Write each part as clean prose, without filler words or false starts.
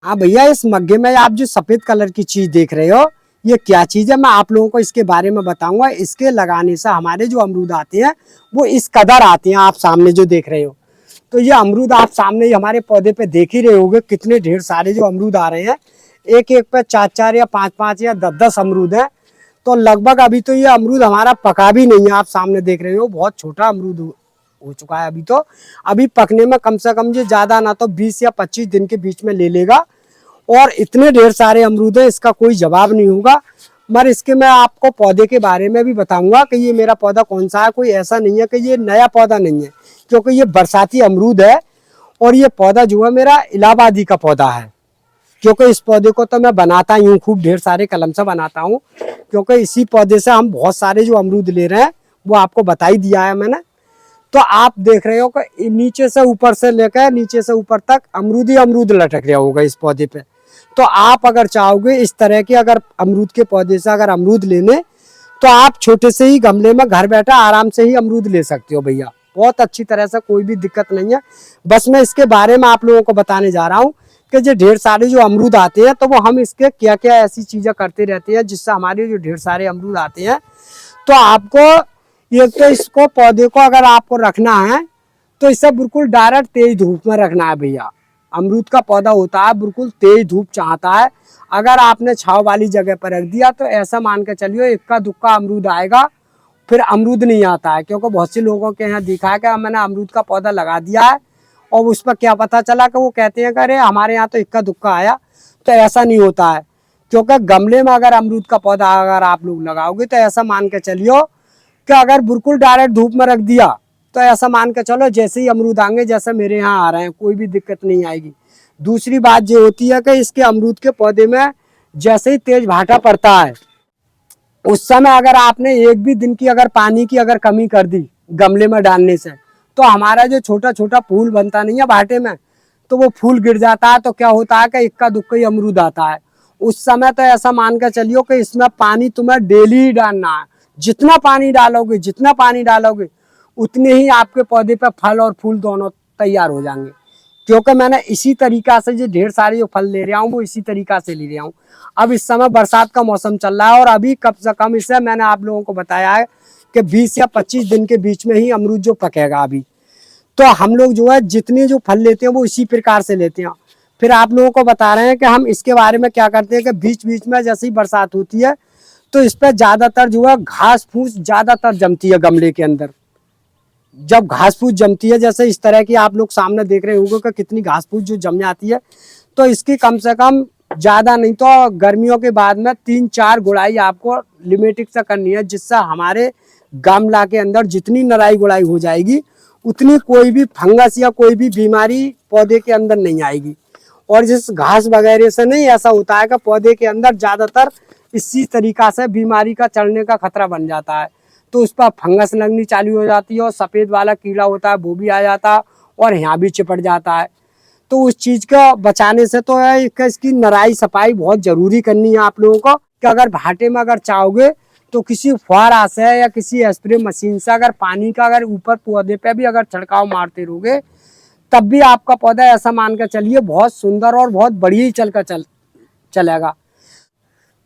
हाँ भैया, इस मग्गे में आप जो सफेद कलर की चीज देख रहे हो, ये क्या चीज है मैं आप लोगों को इसके बारे में बताऊंगा। इसके लगाने से हमारे जो अमरूद आते हैं वो इस कदर आते हैं, आप सामने जो देख रहे हो। तो ये अमरूद आप सामने ही हमारे पौधे पे देख ही रहे होगे, कितने ढेर सारे जो अमरूद आ रहे हैं। एक एक पे 4-4 या 5-5 या 10-10 अमरूद है। तो लगभग अभी तो ये अमरूद हमारा पका भी नहीं है, आप सामने देख रहे हो, बहुत छोटा अमरूद हो चुका है अभी तो। अभी पकने में कम से कम जो ज्यादा ना तो 20 या 25 दिन के बीच में ले लेगा। और इतने ढेर सारे अमरूद है, इसका कोई जवाब नहीं होगा। मगर इसके मैं आपको पौधे के बारे में भी बताऊंगा कि ये मेरा पौधा कौन सा है। कोई ऐसा नहीं है कि ये नया पौधा नहीं है, क्योंकि ये बरसाती अमरूद है। और ये पौधा जो है मेरा इलाहाबादी का पौधा है, क्योंकि इस पौधे को तो मैं बनाता ही हूँ, खूब ढेर सारे कलम से बनाता हूँ। क्योंकि इसी पौधे से हम बहुत सारे जो अमरूद ले रहे हैं वो आपको बता ही दिया है मैंने। तो आप देख रहे हो कि नीचे से ऊपर से लेकर नीचे से ऊपर तक अमरूद ही अमरूद लटक रहा होगा इस पौधे पे। तो आप अगर चाहोगे इस तरह के अगर अमरूद के पौधे से अगर अमरूद लेने, तो आप छोटे से ही गमले में घर बैठा आराम से ही अमरूद ले सकते हो भैया, बहुत अच्छी तरह से, कोई भी दिक्कत नहीं है। बस मैं इसके बारे में आप लोगों को बताने जा रहा हूँ कि जो ढेर सारे जो अमरूद आते हैं, तो वो हम इसके क्या क्या ऐसी चीजें करते रहते हैं जिससे हमारे जो ढेर सारे अमरूद आते हैं। तो आपको ये तो इसको पौधे को अगर आपको रखना है तो इसे बिल्कुल डायरेक्ट तेज धूप में रखना है भैया। अमरूद का पौधा होता है बिल्कुल तेज धूप चाहता है। अगर आपने छाव वाली जगह पर रख दिया तो ऐसा मान के चलियो इक्का दुक्का अमरूद आएगा, फिर अमरूद नहीं आता है। क्योंकि बहुत से लोगों के यहाँ दिखा है कि मैंने अमरूद का पौधा लगा दिया है और उस पर क्या पता चला कि वो कहते हैं कि अरे हमारे यहाँ तो इक्का दुक्का आया। तो ऐसा नहीं होता है, क्योंकि गमले में अगर अमरूद का पौधा अगर आप लोग लगाओगे तो ऐसा मान के चलियो कि अगर बिल्कुल डायरेक्ट धूप में रख दिया तो ऐसा मान के चलो जैसे ही अमरूद आएंगे, जैसे मेरे यहाँ आ रहे हैं, कोई भी दिक्कत नहीं आएगी। दूसरी बात ये होती है कि इसके अमरूद के पौधे में जैसे ही तेज भाटा पड़ता है, उस समय अगर आपने एक भी दिन की अगर पानी की अगर कमी कर दी गमले में डालने से, तो हमारा जो छोटा छोटा फूल बनता नहीं है भाटे में, तो वो फूल गिर जाता है। तो क्या होता है कि इक्का दुक्का ही अमरूद आता है। उस समय तो ऐसा मान कर चलियो कि इसमें पानी तुम्हें डेली ही डालना है। जितना पानी डालोगे, जितना पानी डालोगे, उतने ही आपके पौधे पे फल और फूल दोनों तैयार हो जाएंगे। क्योंकि मैंने इसी तरीका से जो ढेर सारे जो फल ले रहा हूँ वो इसी तरीका से ले रहा हूँ। अब इस समय बरसात का मौसम चल रहा है और अभी कम से कम इससे मैंने आप लोगों को बताया है कि 20 या 25 दिन के बीच में ही अमरूद जो पकेगा अभी। तो हम लोग जो है जितने जो फल लेते हैं वो इसी प्रकार से लेते हैं। फिर आप लोगों को बता रहे हैं कि हम इसके बारे में क्या करते हैं कि बीच बीच में जैसे ही बरसात होती है तो इस पर ज्यादातर जो है घास फूस ज्यादातर जमती है गमले के अंदर। जब घास फूस जमती है, जैसे इस तरह की आप लोग सामने देख रहे होंगे कि कितनी घास फूस जो जम जाती है, तो इसकी कम से कम ज्यादा नहीं तो गर्मियों के बाद में 3-4 गुड़ाई आपको लिमिटेड से करनी है, जिससे हमारे गमला के अंदर जितनी नराई गुड़ाई हो जाएगी उतनी कोई भी फंगस या कोई भी बीमारी पौधे के अंदर नहीं आएगी। और जिस घास वगैरह से नहीं ऐसा होता है कि पौधे के अंदर ज्यादातर इसी तरीका से बीमारी का चढ़ने का खतरा बन जाता है। तो उस पर फंगस लगनी चालू हो जाती है और सफ़ेद वाला कीड़ा होता है वो भी आ जाता है और यहाँ भी चिपट जाता है। तो उस चीज़ का बचाने से तो है कि इसकी नराई सफाई बहुत ज़रूरी करनी है आप लोगों को। कि अगर भाटे में अगर चाहोगे तो किसी फुहारा से या किसी स्प्रे मशीन से अगर पानी का अगर ऊपर पौधे पे भी अगर छिड़काव मारते रहोगे, तब भी आपका पौधा ऐसा मान कर चलिए बहुत सुंदर और बहुत बढ़िया ही चलेगा।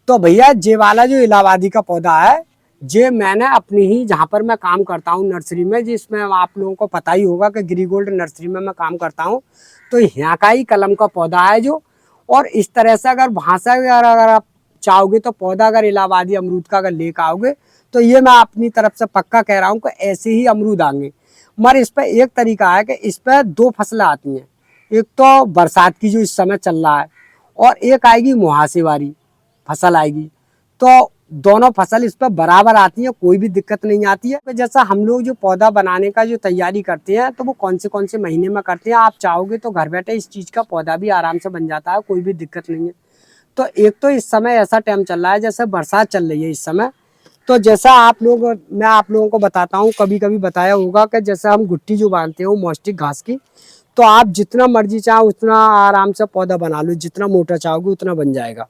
तो भैया ये वाला जो इलाहाबादी का पौधा है, ये मैंने अपनी ही जहाँ पर मैं काम करता हूँ नर्सरी में, जिसमें आप लोगों को पता ही होगा कि गिरी गोल्ड नर्सरी में मैं काम करता हूँ, तो यहाँ का ही कलम का पौधा है जो। और इस तरह से अगर वहाँ से अगर आप चाहोगे तो पौधा अगर इलाहाबादी अमरूद का अगर लेकर आओगे तो ये मैं अपनी तरफ से पक्का कह रहा हूँ कि ऐसे ही अमरूद आएंगे। मगर इस पर एक तरीका है कि इस पर 2 फसलें आती हैं। एक तो बरसात की जो इस समय चल रहा है, और एक आएगी मुहासे वाली फसल आएगी। तो दोनों फसल इस पर बराबर आती है, कोई भी दिक्कत नहीं आती है। जैसा हम लोग जो पौधा बनाने का जो तैयारी करते हैं तो वो कौन से महीने में करते हैं, आप चाहोगे तो घर बैठे इस चीज़ का पौधा भी आराम से बन जाता है, कोई भी दिक्कत नहीं है। तो एक तो इस समय ऐसा टाइम चल रहा है जैसे बरसात चल रही है इस समय। तो जैसा मैं आप लोगों को बताता हूँ, कभी कभी बताया होगा कि जैसे हम गुट्टी जो बांधते हैं मौस्टिक घास की, तो आप जितना मर्जी चाहो उतना आराम से पौधा बना लो, जितना मोटा चाहोगे उतना बन जाएगा।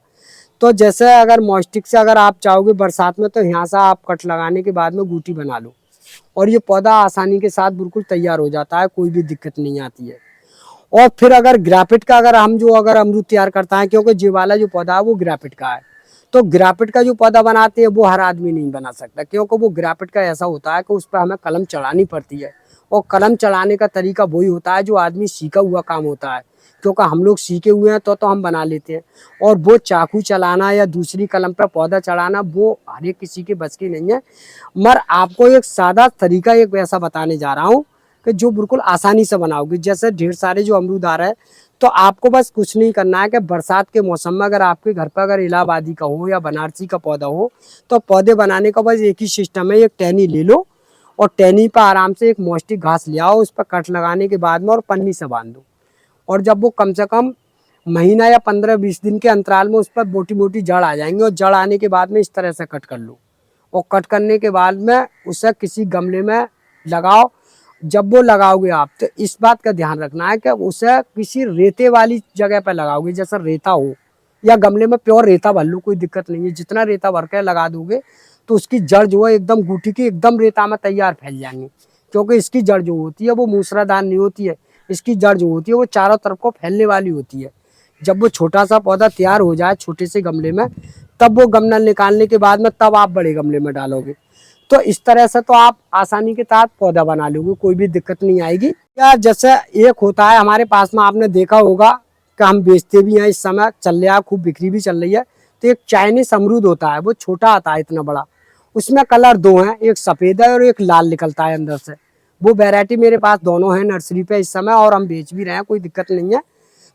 तो जैसे अगर मॉस्टिक से अगर आप चाहोगे बरसात में, तो यहाँ से आप कट लगाने के बाद में गूटी बना लो और ये पौधा आसानी के साथ बिल्कुल तैयार हो जाता है, कोई भी दिक्कत नहीं आती है। और फिर अगर ग्राफिट का अगर हम जो अगर अमरूद तैयार करता है, क्योंकि ये वाला जो पौधा है वो ग्राफिट का है, तो ग्राफिट का जो पौधा बनाते हैं वो हर आदमी नहीं बना सकता, क्योंकि वो ग्राफिट का ऐसा होता है कि उस पर हमें कलम चढ़ानी पड़ती है। और कलम चढ़ाने का तरीका वही होता है जो आदमी सीखा हुआ काम होता है, क्योंकि हम लोग सीखे हुए हैं तो हम बना लेते हैं। और वो चाकू चलाना या दूसरी कलम पर पौधा चढ़ाना वो हर एक किसी के बस की नहीं है। मगर आपको एक सादा तरीका एक वैसा बताने जा रहा हूँ कि जो बिल्कुल आसानी से बनाओगे। जैसे ढेर सारे जो अमरूद आ रहे हैं, तो आपको बस कुछ नहीं करना है कि बरसात के मौसम में अगर आपके घर पर अगर इलाहाबादी का हो या बनारसी का पौधा हो, तो पौधे बनाने का बस एक ही सिस्टम है, एक टहनी ले लो और टहनी पर आराम से एक मौष्टिक घास ले आओ, उस पर कट लगाने के बाद में और पन्नी से बांध दो। और जब वो कम से कम महीना या 15-20 दिन के अंतराल में उस पर मोटी मोटी जड़ आ जाएंगे, और जड़ आने के बाद में इस तरह से कट कर लो। और कट करने के बाद में उसे किसी गमले में लगाओ। जब वो लगाओगे आप, तो इस बात का ध्यान रखना है कि उसे किसी रेते वाली जगह पर लगाओगे, जैसा रेता हो, या गमले में प्योर रेता भर लो, कोई दिक्कत नहीं है। जितना रेता भर के लगा दोगे तो उसकी जड़ जो है एकदम गूठी की एकदम रेता में तैयार फैल जाएंगी, क्योंकि इसकी जड़ जो होती है वो मूसलाधार नहीं होती है। इसकी जड़ जो होती है वो चारों तरफ को फैलने वाली होती है। जब वो छोटा सा पौधा तैयार हो जाए छोटे से गमले में, तब वो गमला निकालने के बाद में तब आप बड़े गमले में डालोगे। तो इस तरह से तो आप आसानी के साथ पौधा बना लोगे, कोई भी दिक्कत नहीं आएगी। या जैसे एक होता है हमारे पास में, आपने देखा होगा कि हम बेचते भी हैं, इस समय चल रहा है, खूब बिक्री भी चल रही है। तो एक चाइनीज अमरूद होता है, वो छोटा आता है इतना बड़ा, उसमें कलर दो हैं, एक सफ़ेद है और एक लाल निकलता है अंदर से। वो वैरायटी मेरे पास दोनों है नर्सरी पे इस समय, और हम बेच भी रहे हैं, कोई दिक्कत नहीं है।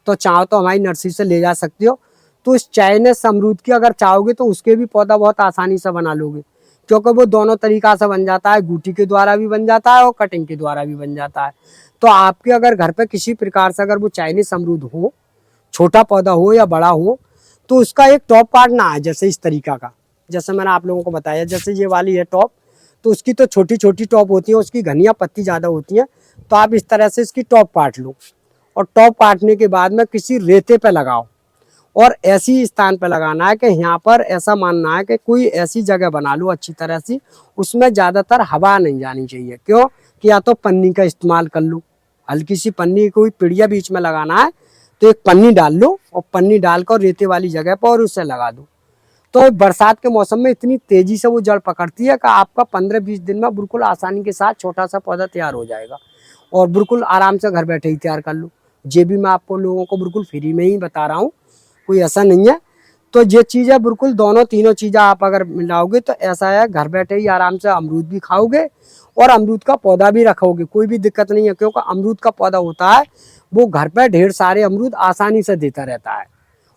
तो चाहो तो हमारी नर्सरी से ले जा सकते हो। तो इस चाइनीज अमरूद की अगर चाहोगे तो उसके भी पौधा बहुत आसानी से बना लोगे, क्योंकि वो दोनों तरीका से बन जाता है, गूटी के द्वारा भी बन जाता है और कटिंग के द्वारा भी बन जाता है। तो आपके अगर घर पे किसी प्रकार से अगर वो चाइनीज अमरूद हो, छोटा पौधा हो या बड़ा हो, तो उसका एक टॉप पार्ट ना है जैसे इस तरीका का, जैसे मैंने आप लोगों को बताया, जैसे ये वाली है टॉप, तो उसकी तो छोटी छोटी टॉप होती है, उसकी घनिया पत्ती ज़्यादा होती है। तो आप इस तरह से इसकी टॉप काट लो, और टॉप काटने के बाद में किसी रेते पे लगाओ, और ऐसी स्थान पे लगाना है कि यहाँ पर ऐसा मानना है कि कोई ऐसी जगह बना लो अच्छी तरह से, उसमें ज़्यादातर हवा नहीं जानी चाहिए। क्यों कि या तो पन्नी का इस्तेमाल कर लो, हल्की सी पन्नी, कोई पिड़िया बीच में लगाना है तो एक पन्नी डाल लो, और पन्नी डालकर रेते वाली जगह पर और उससे लगा दो। तो बरसात के मौसम में इतनी तेजी से वो जड़ पकड़ती है कि आपका 15-20 दिन में बिल्कुल आसानी के साथ छोटा सा पौधा तैयार हो जाएगा, और बिल्कुल आराम से घर बैठे ही तैयार कर लो। ये भी मैं आपको लोगों को बिल्कुल फ्री में ही बता रहा हूँ, कोई ऐसा नहीं है। तो ये चीज़ है, बिल्कुल दोनों तीनों चीज़ें आप अगर मिलाओगे तो ऐसा है, घर बैठे ही आराम से अमरूद भी खाओगे और अमरूद का पौधा भी रखोगे, कोई भी दिक्कत नहीं है। क्योंकि अमरूद का पौधा होता है वो घर पर ढेर सारे अमरूद आसानी से देता रहता है,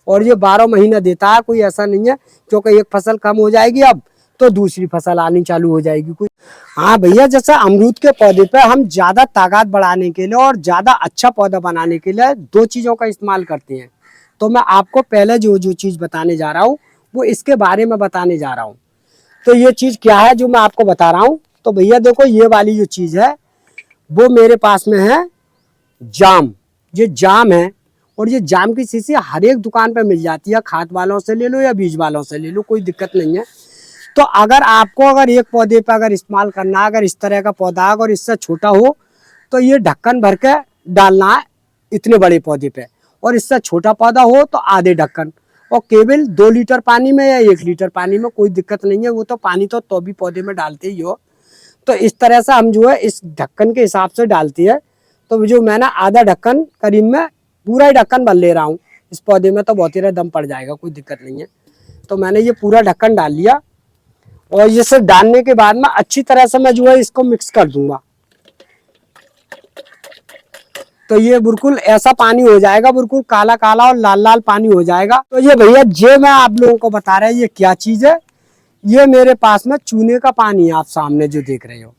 और ये 12 महीना देता है, कोई ऐसा नहीं है क्योंकि एक फसल कम हो जाएगी अब तो दूसरी फसल आनी चालू हो जाएगी कोई। हाँ भैया, जैसे अमरूद के पौधे पे हम ज़्यादा ताकत बढ़ाने के लिए और ज़्यादा अच्छा पौधा बनाने के लिए दो चीज़ों का इस्तेमाल करते हैं। तो मैं आपको पहले जो जो चीज़ बताने जा रहा हूँ वो इसके बारे में बताने जा रहा हूँ। तो ये चीज़ क्या है जो मैं आपको बता रहा हूँ, तो भैया देखो, ये वाली जो चीज़ है वो मेरे पास में है जाम। ये जाम है, और ये जाम की शीशी हर एक दुकान पे मिल जाती है, खाद वालों से ले लो या बीज वालों से ले लो, कोई दिक्कत नहीं है। तो अगर आपको अगर एक पौधे पे अगर इस्तेमाल करना है, अगर इस तरह का पौधा अगर इससे छोटा हो तो ये ढक्कन भर के डालना है इतने बड़े पौधे पे, और इससे छोटा पौधा हो तो आधे ढक्कन, और केवल 2 लीटर पानी में या 1 लीटर पानी में, कोई दिक्कत नहीं है। वो तो पानी तो भी पौधे में डालते ही हो। तो इस तरह से हम जो है इस ढक्कन के हिसाब से डालती है। तो जो मैंने आधा ढक्कन करीब में पूरा ही ढक्कन भर ले रहा हूँ, इस पौधे में तो बहुत ही दम पड़ जाएगा, कोई दिक्कत नहीं है। तो मैंने ये पूरा ढक्कन डाल लिया, और ये सब डालने के बाद में अच्छी तरह से मैं जो है इसको मिक्स कर दूंगा। तो ये बिल्कुल ऐसा पानी हो जाएगा, बिल्कुल काला काला और लाल लाल पानी हो जाएगा। तो ये भैया जे मैं आप लोगों को बता रहा है ये क्या चीज़ है, ये मेरे पास में चूने का पानी है, आप सामने जो देख रहे हो।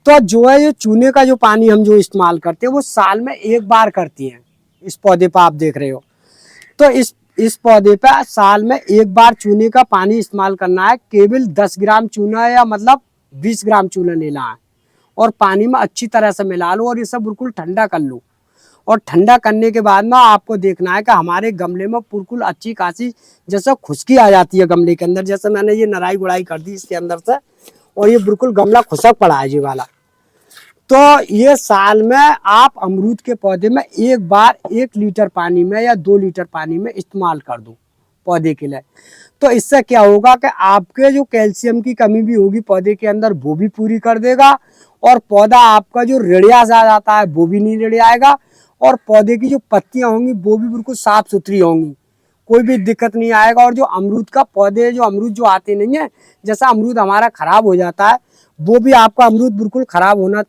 तो जो है ये चूने का जो पानी हम जो इस्तेमाल करते हैं वो साल में एक बार करती हैं। इस पौधे पर आप देख रहे हो, तो इस पौधे पे साल में एक बार चूने का पानी इस्तेमाल करना है। केवल 10 ग्राम चूना या मतलब 20 ग्राम चूना लेना है, और पानी में अच्छी तरह से मिला लो, और ये सब बिल्कुल ठंडा कर लो। और ठंडा करने के बाद में आपको देखना है कि हमारे गमले में बिल्कुल अच्छी खासी जैसे खुशकी आ जाती है गमले के अंदर। जैसे मैंने ये नराई गुड़ाई कर दी इसके अंदर से, और ये बिल्कुल गमला खुशक पड़ा है ये वाला। तो ये साल में आप अमरूद के पौधे में एक बार 1 लीटर पानी में या 2 लीटर पानी में इस्तेमाल कर दो पौधे के लिए। तो इससे क्या होगा कि आपके जो कैल्शियम की कमी भी होगी पौधे के अंदर वो भी पूरी कर देगा, और पौधा आपका जो रेडिया सा जाता है वो भी नहीं रेडियाएगा, और पौधे की जो पत्तियां होंगी वो भी बिल्कुल साफ सुथरी होंगी, कोई भी दिक्कत नहीं आएगा। और जो अमरूद का पौधे जो अमरूद जो आते नहीं है, जैसा अमरूद हमारा खराब हो जाता है वो भी आपका अमरूद बिल्कुल खराब होना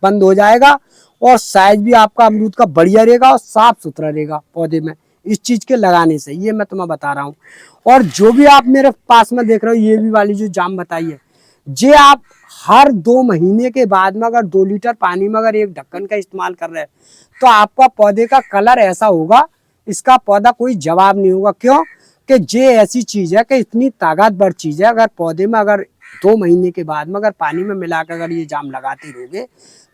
बंद हो जाएगा, और साइज भी आपका अमरूद का बढ़िया रहेगा और साफ सुथरा रहेगा पौधे में इस चीज के लगाने से। ये मैं तुम्हें बता रहा हूँ। और जो भी आप मेरे पास में देख रहे हो ये भी वाली जो जाम बताई है, जे आप हर 2 महीने के बाद में अगर 2 लीटर पानी में अगर एक ढक्कन का इस्तेमाल कर रहे हैं तो आपका पौधे का कलर ऐसा होगा, इसका पौधा कोई जवाब नहीं होगा। क्यों कि जे ऐसी चीज है कि इतनी ताकतवर चीज है, अगर पौधे में अगर 2 महीने के बाद में अगर पानी में मिलाकर अगर ये जाम लगाते रहोगे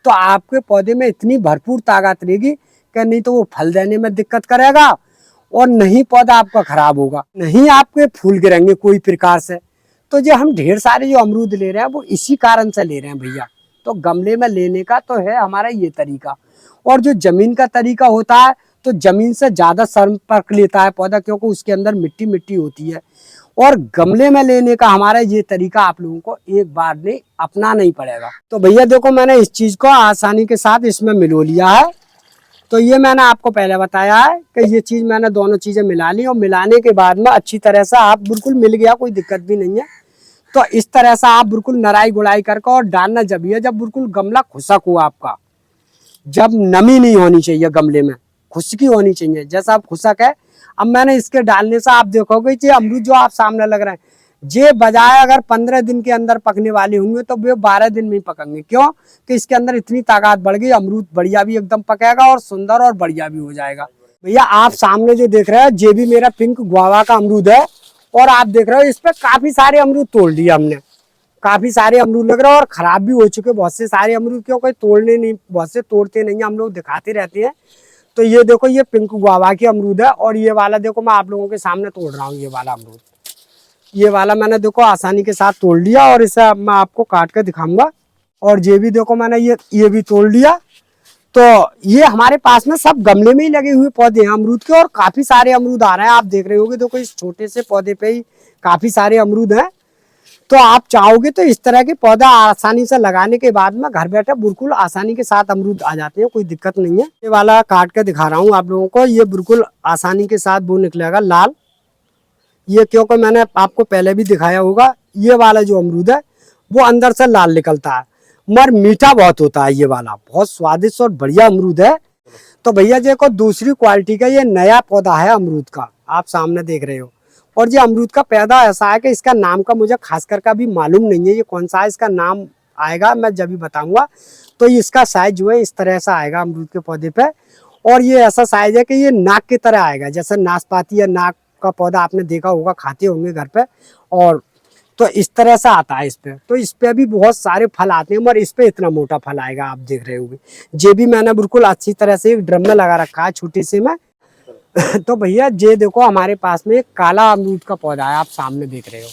तो आपके पौधे में इतनी भरपूर ताकत रहेगी कि नहीं तो वो फल देने में दिक्कत करेगा, और नहीं पौधा आपका खराब होगा, नहीं आपके फूल गिरेंगे कोई प्रकार से। तो जो हम ढेर सारे जो अमरूद ले रहे हैं वो इसी कारण से ले रहे हैं भैया। तो गमले में लेने का तो है हमारा ये तरीका। और जो जमीन का तरीका होता है तो जमीन से ज्यादा संपर्क लेता है पौधा, क्योंकि उसके अंदर मिट्टी मिट्टी होती है। और गमले में लेने का हमारा ये तरीका आप लोगों को एक बार नहीं अपनाना ही पड़ेगा। तो भैया देखो मैंने इस चीज को आसानी के साथ इसमें मिलो लिया है। तो ये मैंने आपको पहले बताया है कि ये चीज मैंने दोनों चीजें मिला ली, और मिलाने के बाद में अच्छी तरह से आप बिल्कुल मिल गया, कोई दिक्कत भी नहीं है। तो इस तरह से आप बिल्कुल नराई गुड़ाई करके और डालना जब है जब बिल्कुल गमला खुशक हो आपका, जब नमी नहीं होनी चाहिए गमले में, खुशकी होनी चाहिए। जैसा आप खुशक है, अब मैंने इसके डालने से आप देखोगे ये अमरूद जो आप सामने लग रहे हैं जे बजाय अगर 15 दिन के अंदर पकने वाले होंगे तो वे 12 दिन में ही पकेंगे। क्यों कि इसके अंदर इतनी ताकत बढ़ गई, अमरूद बढ़िया भी एकदम पकेगा और सुंदर और बढ़िया भी हो जाएगा। भैया आप सामने जो देख रहे हैं ये भी मेरा पिंक गुआवा का अमरूद है, और आप देख रहे हो इस पे काफी सारे अमरूद तोड़ लिए हमने, काफी सारे अमरूद लग रहे हैं और खराब भी हो चुके बहुत से सारे अमरूद, क्यों कोई तोड़ने नहीं, बहुत से तोड़ते नहीं है, हम लोग दिखाते रहते हैं। तो ये देखो ये पिंक गुआवा की अमरूद है, और ये वाला देखो मैं आप लोगों के सामने तोड़ रहा हूँ। ये वाला अमरूद, ये वाला मैंने देखो आसानी के साथ तोड़ लिया, और इसे मैं आपको काट के दिखाऊंगा। और ये भी देखो मैंने ये भी तोड़ लिया। तो ये हमारे पास में सब गमले में ही लगे हुए पौधे हैं अमरूद के, और काफी सारे अमरूद आ रहे हैं। आप देख रहे होगे देखो इस छोटे से पौधे पे ही काफी सारे अमरूद हैं। तो आप चाहोगे तो इस तरह के पौधा आसानी से लगाने के बाद में घर बैठे बिल्कुल आसानी के साथ अमरूद आ जाते हैं, कोई दिक्कत नहीं है। ये वाला काट के दिखा रहा हूँ आप लोगों को, ये बिल्कुल आसानी के साथ वो निकलेगा लाल। ये क्योंकि मैंने आपको पहले भी दिखाया होगा, ये वाला जो अमरूद है वो अंदर से लाल निकलता है, मगर मीठा बहुत होता है। ये वाला बहुत स्वादिष्ट और बढ़िया अमरूद है। तो भैया देखो दूसरी क्वालिटी का ये नया पौधा है अमरूद का, आप सामने देख रहे हो। और ये अमरूद का पौधा ऐसा है कि इसका नाम का मुझे खासकर का भी मालूम नहीं है, ये कौन सा है, इसका नाम आएगा मैं जब भी बताऊंगा। तो इसका साइज जो है इस तरह से आएगा अमरूद के पौधे पे, और ये ऐसा साइज है कि ये नाक की तरह आएगा, जैसे नाशपाती या नाक का पौधा आपने देखा होगा, खाते होंगे घर पे। और तो इस तरह से आता है इस पे। तो इस पे भी बहुत सारे फल आते हैं, मगर इस पे इतना मोटा फल आएगा आप देख रहे होंगे। ये भी मैंने बिल्कुल अच्छी तरह से एक ड्रम में लगा रखा है छोटे से में। तो भैया ये देखो हमारे पास में एक काला अमरूद का पौधा है, आप सामने देख रहे हो।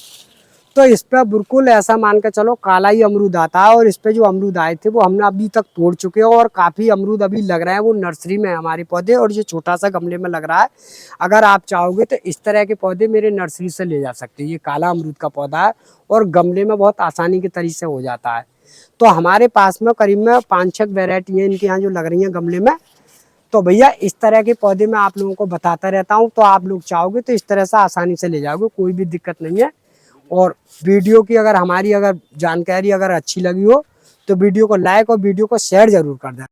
तो इस पे बिल्कुल ऐसा मान के चलो काला ही अमरूद आता है, और इस पे जो अमरूद आए थे वो हमने अभी तक तोड़ चुके हैं, और काफी अमरूद अभी लग रहे हैं, वो नर्सरी में है हमारे पौधे, और ये छोटा सा गमले में लग रहा है। अगर आप चाहोगे तो इस तरह के पौधे मेरे नर्सरी से ले जा सकते हैं। ये काला अमरूद का पौधा है और गमले में बहुत आसानी के तरीके से हो जाता है। तो हमारे पास में करीब में 5-6 वेरायटी इनके यहाँ जो लग रही है गमले में। तो भैया इस तरह के पौधे मैं आप लोगों को बताता रहता हूँ, तो आप लोग चाहोगे तो इस तरह से आसानी से ले जाओगे, कोई भी दिक्कत नहीं है। और वीडियो की अगर हमारी अगर जानकारी अगर अच्छी लगी हो तो वीडियो को लाइक और वीडियो को शेयर जरूर कर दें।